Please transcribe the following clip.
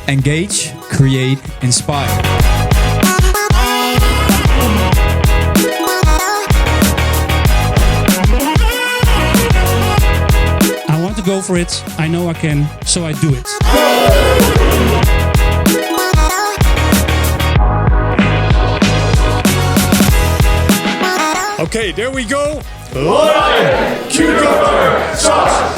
Engage, create, inspire. I want to go for it. I know I can, so I do it. Okay, there we go. Lion, cucumber, sauce.